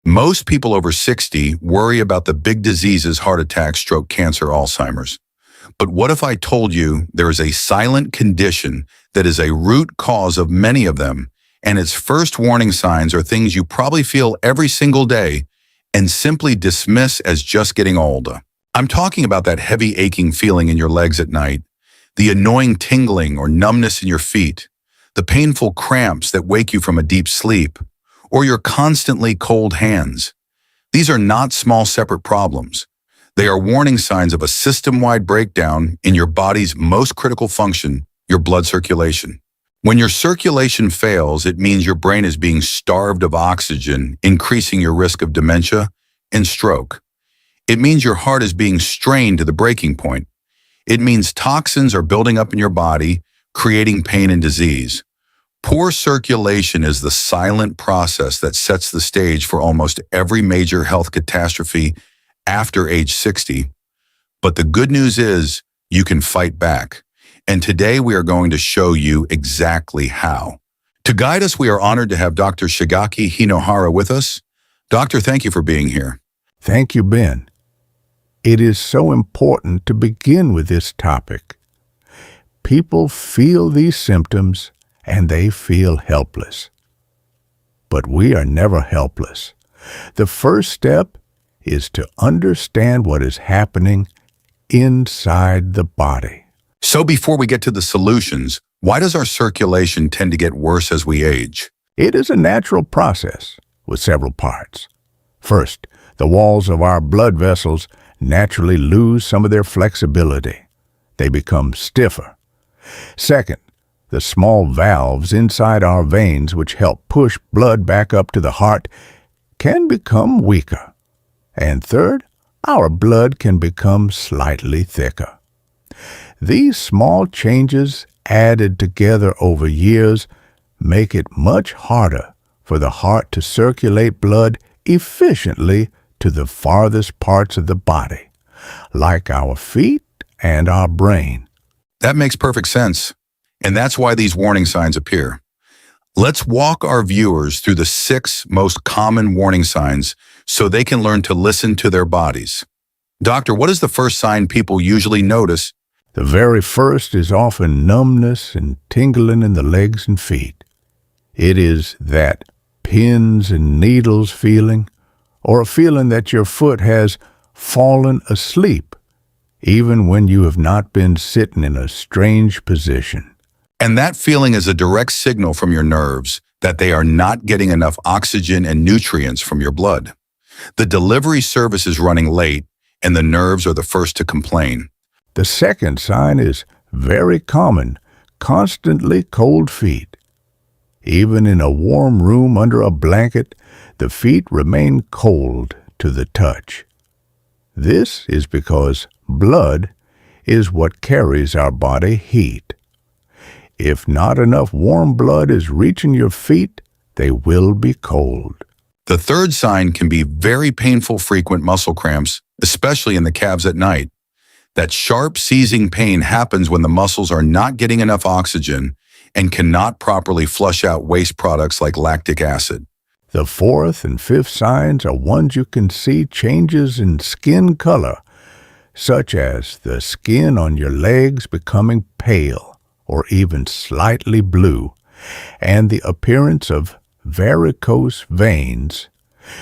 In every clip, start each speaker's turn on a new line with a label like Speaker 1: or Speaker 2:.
Speaker 1: Most people over 60 worry about the big diseases, heart attack, stroke, cancer, Alzheimer's. But what if I told you there is a silent condition that is a root cause of many of them, and its first warning signs are things you probably feel every single day and simply dismiss as just getting older? I'm talking about that heavy aching feeling in your legs at night, the annoying tingling or numbness in your feet, the painful cramps that wake you from a deep sleep, or your constantly cold hands. These are not small separate problems. They are warning signs of a system-wide breakdown in your body's most critical function, your blood circulation. When your circulation fails, it means your brain is being starved of oxygen, increasing your risk of dementia and stroke. It means your heart is being strained to the breaking point. It means toxins are building up in your body, creating pain and disease. Poor circulation is the silent process that sets the stage for almost every major health catastrophe after age 60. But the good news is you can fight back. And today we are going to show you exactly how. To guide us, we are honored to have Dr. Shigaki Hinohara with us. Doctor, thank you for being here.
Speaker 2: Thank you, Ben. It is so important to begin with this topic. People feel these symptoms and they feel helpless. But we are never helpless. The first step is to understand what is happening inside the body.
Speaker 1: So before we get to the solutions, why does our circulation tend to get worse as we age?
Speaker 2: It is a natural process with several parts. First, the walls of our blood vessels naturally lose some of their flexibility. They become stiffer. Second, the small valves inside our veins, which help push blood back up to the heart, can become weaker. And third, our blood can become slightly thicker. These small changes added together over years make it much harder for the heart to circulate blood efficiently to the farthest parts of the body, like our feet and our brain.
Speaker 1: That makes perfect sense. And that's why these warning signs appear. Let's walk our viewers through the 6 most common warning signs so they can learn to listen to their bodies. Doctor, what is the first sign people usually notice?
Speaker 2: The very first is often numbness and tingling in the legs and feet. It is that pins and needles feeling, or a feeling that your foot has fallen asleep, even when you have not been sitting in a strange position.
Speaker 1: And that feeling is a direct signal from your nerves that they are not getting enough oxygen and nutrients from your blood. The delivery service is running late, and the nerves are the first to complain.
Speaker 2: The second sign is very common, constantly cold feet. Even in a warm room under a blanket, the feet remain cold to the touch. This is because blood is what carries our body heat. If not enough warm blood is reaching your feet, they will be cold.
Speaker 1: The third sign can be very painful, frequent muscle cramps, especially in the calves at night. That sharp, seizing pain happens when the muscles are not getting enough oxygen and cannot properly flush out waste products like lactic acid.
Speaker 2: The fourth and fifth signs are ones you can see changes in skin color, such as the skin on your legs becoming pale or even slightly blue, and the appearance of varicose veins,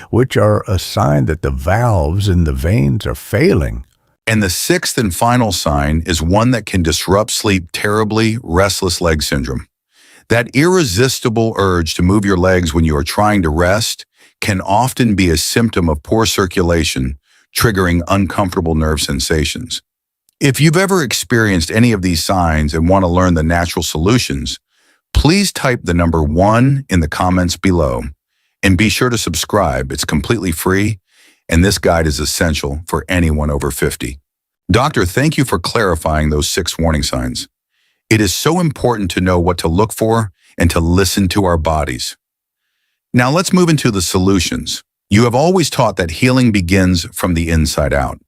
Speaker 2: which are a sign that the valves in the veins are failing.
Speaker 1: And the sixth and final sign is one that can disrupt sleep terribly: restless leg syndrome. That irresistible urge to move your legs when you are trying to rest can often be a symptom of poor circulation, triggering uncomfortable nerve sensations. If you've ever experienced any of these signs and want to learn the natural solutions, please type the number 1 in the comments below. And be sure to subscribe. It's completely free, and this guide is essential for anyone over 50. Doctor, thank you for clarifying those 6 warning signs. It is so important to know what to look for and to listen to our bodies. Now let's move into the solutions. You have always taught that healing begins from the inside out.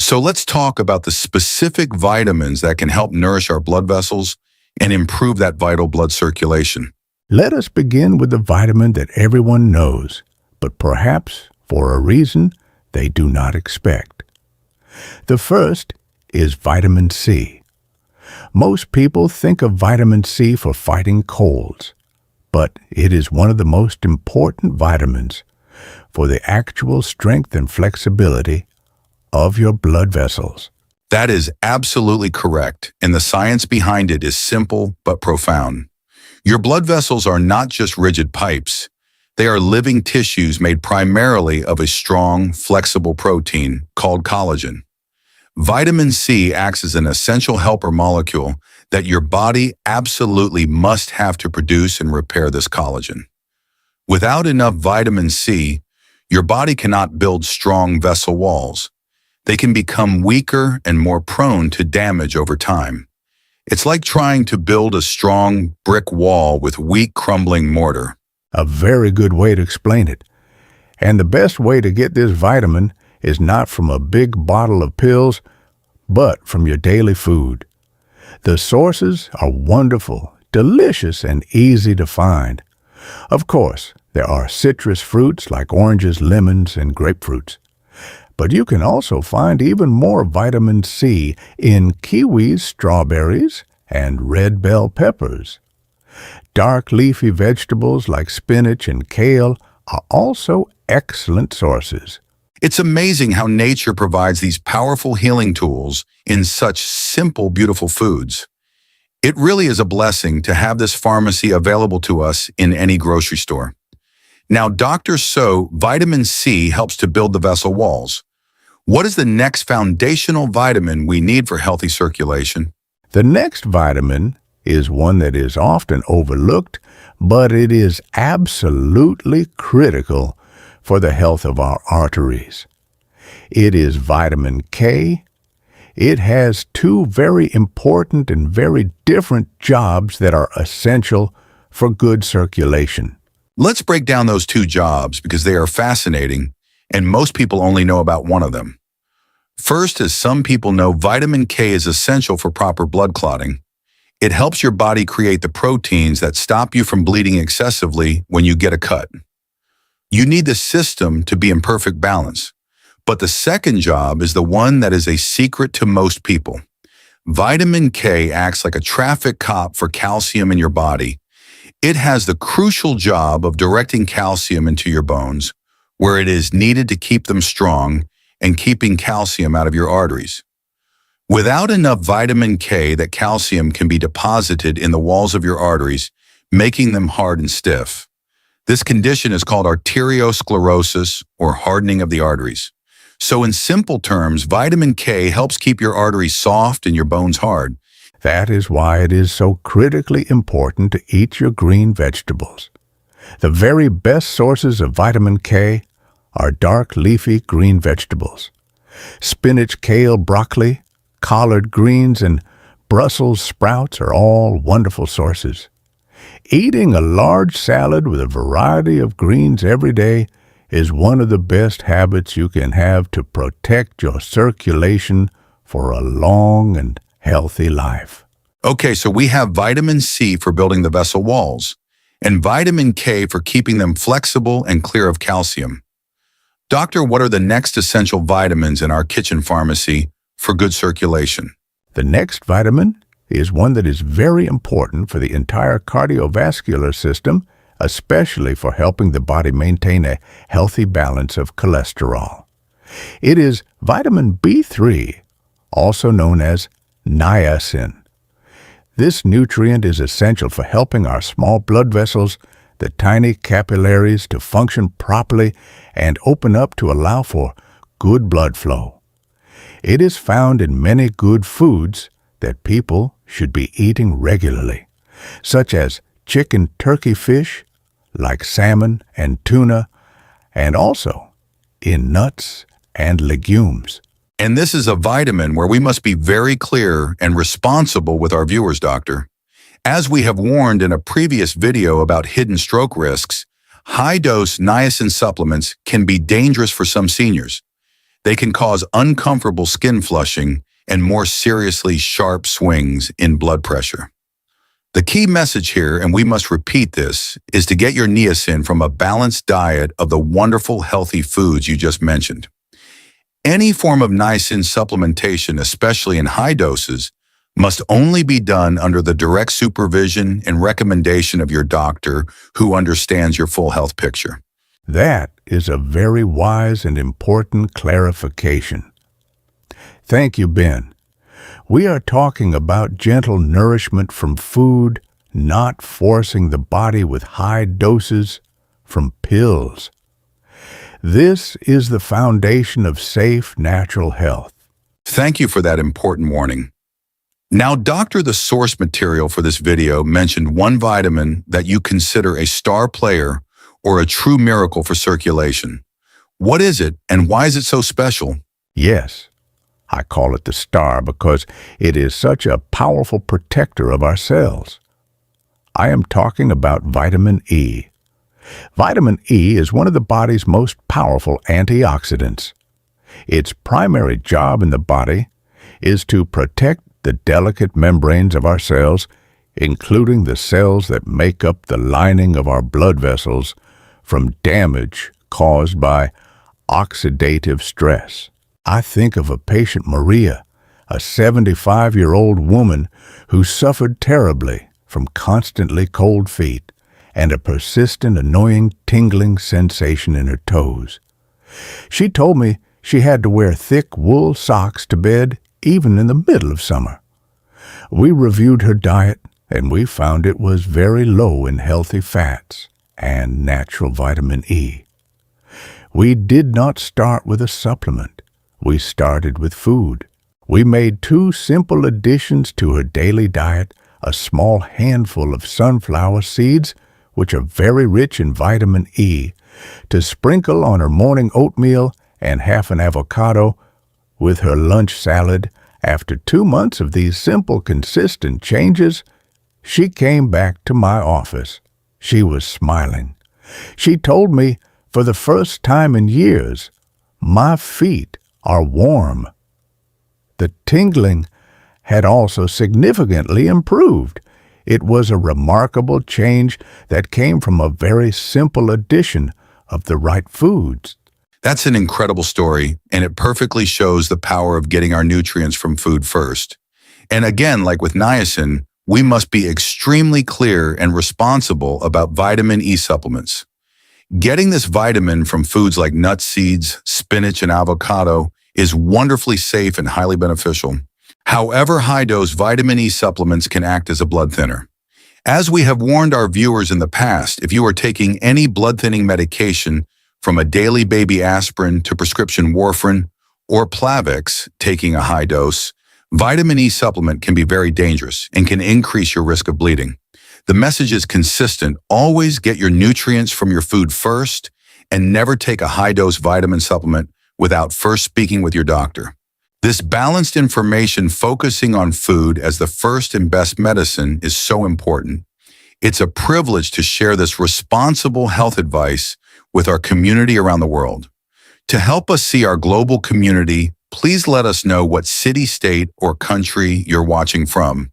Speaker 1: So let's talk about the specific vitamins that can help nourish our blood vessels and improve that vital blood circulation.
Speaker 2: Let us begin with the vitamin that everyone knows, but perhaps for a reason they do not expect. The first is vitamin C. Most people think of vitamin C for fighting colds, but it is one of the most important vitamins for the actual strength and flexibility of your blood vessels.
Speaker 1: That is absolutely correct, and the science behind it is simple but profound. Your blood vessels are not just rigid pipes. They are living tissues made primarily of a strong, flexible protein called collagen. Vitamin C acts as an essential helper molecule that your body absolutely must have to produce and repair this collagen. Without enough vitamin C, your body cannot build strong vessel walls. They can become weaker and more prone to damage over time. It's like trying to build a strong brick wall with weak, crumbling mortar.
Speaker 2: A very good way to explain it. And the best way to get this vitamin is not from a big bottle of pills, but from your daily food. The sources are wonderful, delicious, and easy to find. Of course, there are citrus fruits like oranges, lemons, and grapefruits. But you can also find even more vitamin C in kiwis, strawberries, and red bell peppers. Dark leafy vegetables like spinach and kale are also excellent sources.
Speaker 1: It's amazing how nature provides these powerful healing tools in such simple, beautiful foods. It really is a blessing to have this pharmacy available to us in any grocery store. Now, doctors say vitamin C helps to build the vessel walls. What is the next foundational vitamin we need for healthy circulation?
Speaker 2: The next vitamin is one that is often overlooked, but it is absolutely critical for the health of our arteries. It is vitamin K. It has two very important and very different jobs that are essential for good circulation.
Speaker 1: Let's break down those two jobs because they are fascinating, and most people only know about one of them. First, as some people know, vitamin K is essential for proper blood clotting. It helps your body create the proteins that stop you from bleeding excessively when you get a cut. You need the system to be in perfect balance. But the second job is the one that is a secret to most people. Vitamin K acts like a traffic cop for calcium in your body. It has the crucial job of directing calcium into your bones, where it is needed to keep them strong and keeping calcium out of your arteries. Without enough vitamin K, that calcium can be deposited in the walls of your arteries, making them hard and stiff. This condition is called arteriosclerosis, or hardening of the arteries. So in simple terms, vitamin K helps keep your arteries soft and your bones hard.
Speaker 2: That is why it is so critically important to eat your green vegetables. The very best sources of vitamin K are dark leafy green vegetables. Spinach, kale, broccoli, collard greens, and Brussels sprouts are all wonderful sources. Eating a large salad with a variety of greens every day is one of the best habits you can have to protect your circulation for a long and healthy life.
Speaker 1: Okay, so we have vitamin C for building the vessel walls, and vitamin K for keeping them flexible and clear of calcium. Doctor, what are the next essential vitamins in our kitchen pharmacy for good circulation?
Speaker 2: The next vitamin is one that is very important for the entire cardiovascular system, especially for helping the body maintain a healthy balance of cholesterol. It is vitamin B3, also known as niacin. This nutrient is essential for helping our small blood vessels, the tiny capillaries, to function properly and open up to allow for good blood flow. It is found in many good foods that people should be eating regularly, such as chicken, turkey, fish, like salmon and tuna, and also in nuts and legumes.
Speaker 1: And this is a vitamin where we must be very clear and responsible with our viewers, doctor. As we have warned in a previous video about hidden stroke risks, high-dose niacin supplements can be dangerous for some seniors. They can cause uncomfortable skin flushing and more seriously sharp swings in blood pressure. The key message here, and we must repeat this, is to get your niacin from a balanced diet of the wonderful, healthy foods you just mentioned. Any form of niacin supplementation, especially in high doses, must only be done under the direct supervision and recommendation of your doctor who understands your full health picture.
Speaker 2: That is a very wise and important clarification. Thank you, Ben. We are talking about gentle nourishment from food, not forcing the body with high doses from pills. This is the foundation of safe, natural health.
Speaker 1: Thank you for that important warning. Now, Doctor, the source material for this video mentioned one vitamin that you consider a star player or a true miracle for circulation. What is it, and why is it so special?
Speaker 2: Yes, I call it the star because it is such a powerful protector of our cells. I am talking about vitamin E. Vitamin E is one of the body's most powerful antioxidants. Its primary job in the body is to protect the delicate membranes of our cells, including the cells that make up the lining of our blood vessels, from damage caused by oxidative stress. I think of a patient, Maria, a 75-year-old woman who suffered terribly from constantly cold feet and a persistent, annoying tingling sensation in her toes. She told me she had to wear thick wool socks to bed even in the middle of summer. We reviewed her diet, and we found it was very low in healthy fats and natural vitamin E. We did not start with a supplement. We started with food. We made 2 simple additions to her daily diet: a small handful of sunflower seeds, which are very rich in vitamin E, to sprinkle on her morning oatmeal, and half an avocado with her lunch salad. After 2 months of these simple, consistent changes, she came back to my office. She was smiling. She told me, for the first time in years, my feet are warm. The tingling had also significantly improved. It was a remarkable change that came from a very simple addition of the right foods.
Speaker 1: That's an incredible story, and it perfectly shows the power of getting our nutrients from food first. And again, like with niacin, we must be extremely clear and responsible about vitamin E supplements. Getting this vitamin from foods like nuts, seeds, spinach, and avocado is wonderfully safe and highly beneficial. However, high-dose vitamin E supplements can act as a blood thinner. As we have warned our viewers in the past, if you are taking any blood-thinning medication, from a daily baby aspirin to prescription warfarin or Plavix, taking a high dose, vitamin E supplement can be very dangerous and can increase your risk of bleeding. The message is consistent: always get your nutrients from your food first, and never take a high-dose vitamin supplement without first speaking with your doctor. This balanced information focusing on food as the first and best medicine is so important. It's a privilege to share this responsible health advice with our community around the world. To help us see our global community, please let us know what city, state, or country you're watching from.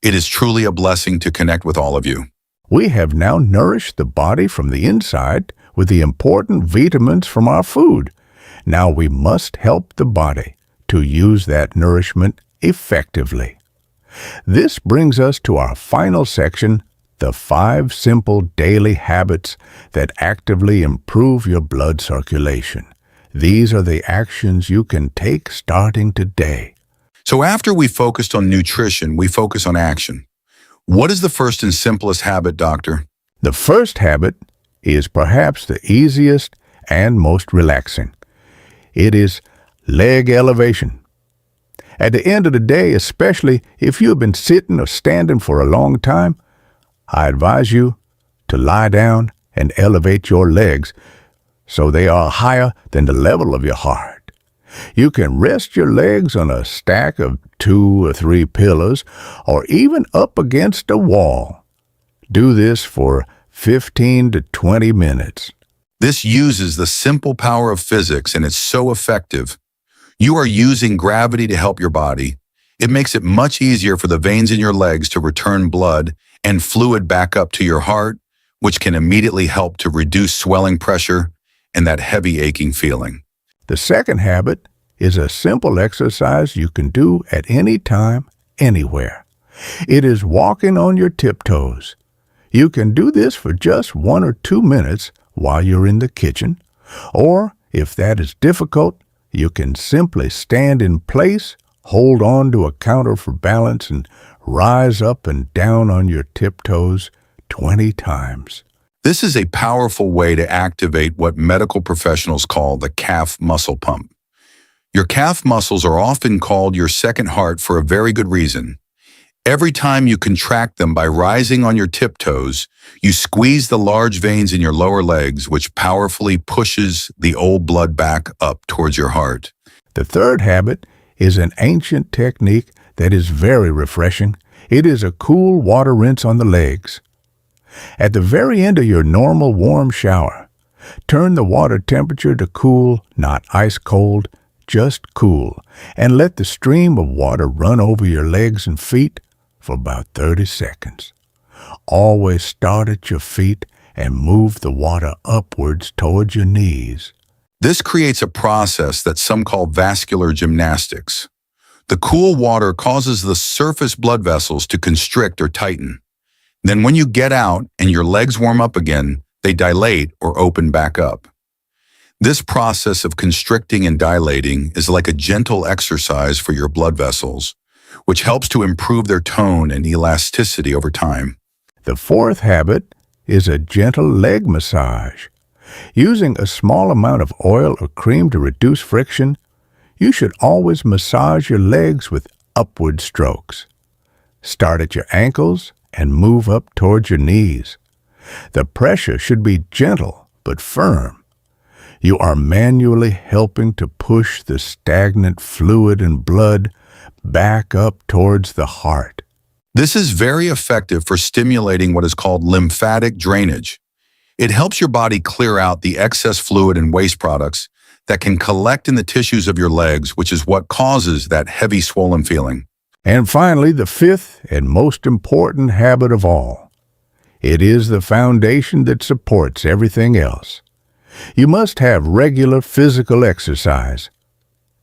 Speaker 1: It is truly a blessing to connect with all of you.
Speaker 2: We have now nourished the body from the inside with the important vitamins from our food. Now we must help the body to use that nourishment effectively. This brings us to our final section, the 5 simple daily habits that actively improve your blood circulation. These are the actions you can take starting today.
Speaker 1: So after we focused on nutrition, we focus on action. What is the first and simplest habit, Doctor?
Speaker 2: The first habit is perhaps the easiest and most relaxing. It is leg elevation. At the end of the day, especially if you have been sitting or standing for a long time, I advise you to lie down and elevate your legs so they are higher than the level of your heart. You can rest your legs on a stack of 2 or 3 pillows or even up against a wall. Do this for 15 to 20 minutes.
Speaker 1: This uses the simple power of physics, and it's so effective. You are using gravity to help your body. It makes it much easier for the veins in your legs to return blood, and fluid back up to your heart, which can immediately help to reduce swelling pressure and that heavy aching feeling.
Speaker 2: The second habit is a simple exercise you can do at any time, anywhere. It is walking on your tiptoes. You can do this for just 1 or 2 minutes while you're in the kitchen, or if that is difficult, you can simply stand in place, hold on to a counter for balance, and rise up and down on your tiptoes 20 times.
Speaker 1: This is a powerful way to activate what medical professionals call the calf muscle pump. Your calf muscles are often called your second heart for a very good reason. Every time you contract them by rising on your tiptoes, you squeeze the large veins in your lower legs, which powerfully pushes the old blood back up towards your heart.
Speaker 2: The third habit is an ancient technique that is very refreshing. It is a cool water rinse on the legs. At the very end of your normal warm shower, turn the water temperature to cool, not ice cold, just cool, and let the stream of water run over your legs and feet for about 30 seconds. Always start at your feet and move the water upwards towards your knees.
Speaker 1: This creates a process that some call vascular gymnastics. The cool water causes the surface blood vessels to constrict or tighten. Then when you get out and your legs warm up again, they dilate or open back up. This process of constricting and dilating is like a gentle exercise for your blood vessels, which helps to improve their tone and elasticity over time.
Speaker 2: The fourth habit is a gentle leg massage. Using a small amount of oil or cream to reduce friction, you should always massage your legs with upward strokes. Start at your ankles and move up towards your knees. The pressure should be gentle but firm. You are manually helping to push the stagnant fluid and blood back up towards the heart.
Speaker 1: This is very effective for stimulating what is called lymphatic drainage. It helps your body clear out the excess fluid and waste products that can collect in the tissues of your legs, which is what causes that heavy swollen feeling.
Speaker 2: And finally, the fifth and most important habit of all. It is the foundation that supports everything else. You must have regular physical exercise.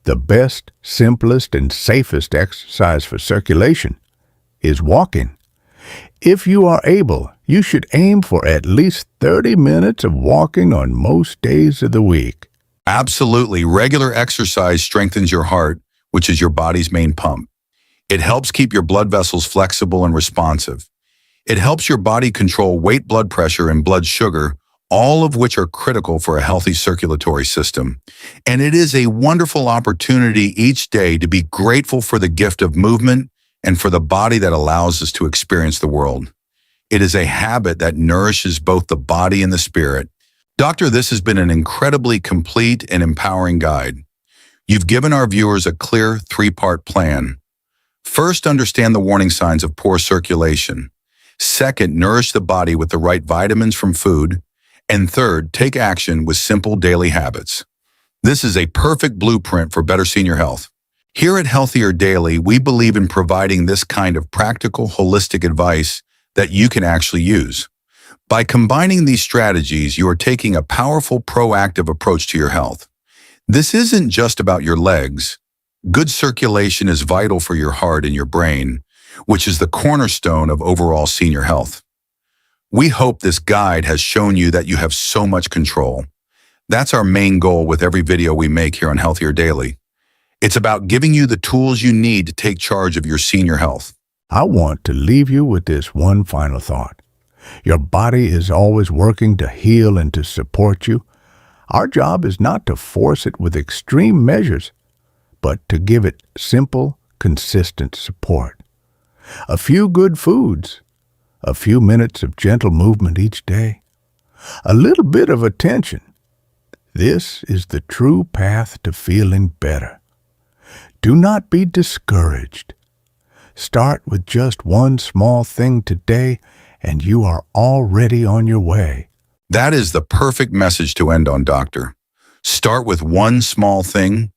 Speaker 2: The best, simplest, and safest exercise for circulation is walking. If you are able, you should aim for at least 30 minutes of walking on most days of the week.
Speaker 1: Absolutely, regular exercise strengthens your heart, which is your body's main pump. It helps keep your blood vessels flexible and responsive. It helps your body control weight, blood pressure, and blood sugar, all of which are critical for a healthy circulatory system. And it is a wonderful opportunity each day to be grateful for the gift of movement and for the body that allows us to experience the world. It is a habit that nourishes both the body and the spirit. Doctor, this has been an incredibly complete and empowering guide. You've given our viewers a clear 3-part plan. First, understand the warning signs of poor circulation. Second, nourish the body with the right vitamins from food. And third, take action with simple daily habits. This is a perfect blueprint for better senior health. Here at Healthier Daily, we believe in providing this kind of practical, holistic advice that you can actually use. By combining these strategies, you are taking a powerful, proactive approach to your health. This isn't just about your legs. Good circulation is vital for your heart and your brain, which is the cornerstone of overall senior health. We hope this guide has shown you that you have so much control. That's our main goal with every video we make here on Healthier Daily. It's about giving you the tools you need to take charge of your senior health.
Speaker 2: I want to leave you with this one final thought. Your body is always working to heal and to support you. Our job is not to force it with extreme measures, but to give it simple, consistent support. A few good foods, a few minutes of gentle movement each day, a little bit of attention. This is the true path to feeling better. Do not be discouraged. Start with just one small thing today, and you are already on your way.
Speaker 1: That is the perfect message to end on, Doctor. Start with one small thing.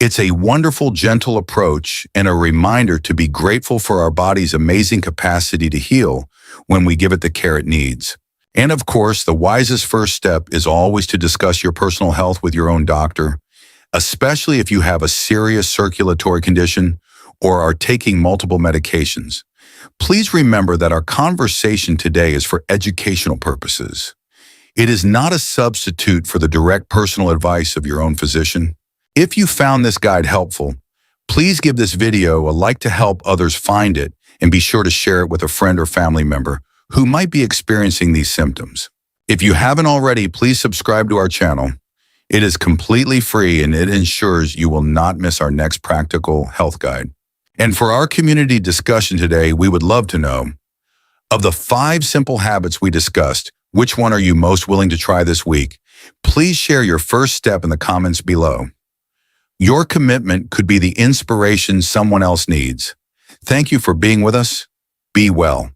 Speaker 1: It's a wonderful, gentle approach and a reminder to be grateful for our body's amazing capacity to heal when we give it the care it needs. And of course, the wisest first step is always to discuss your personal health with your own doctor, especially if you have a serious circulatory condition or are taking multiple medications. Please remember that our conversation today is for educational purposes. It is not a substitute for the direct personal advice of your own physician. If you found this guide helpful, please give this video a like to help others find it, and be sure to share it with a friend or family member who might be experiencing these symptoms. If you haven't already, please subscribe to our channel. It is completely free and it ensures you will not miss our next practical health guide. And for our community discussion today, we would love to know, of the 5 simple habits we discussed, which one are you most willing to try this week? Please share your first step in the comments below. Your commitment could be the inspiration someone else needs. Thank you for being with us. Be well.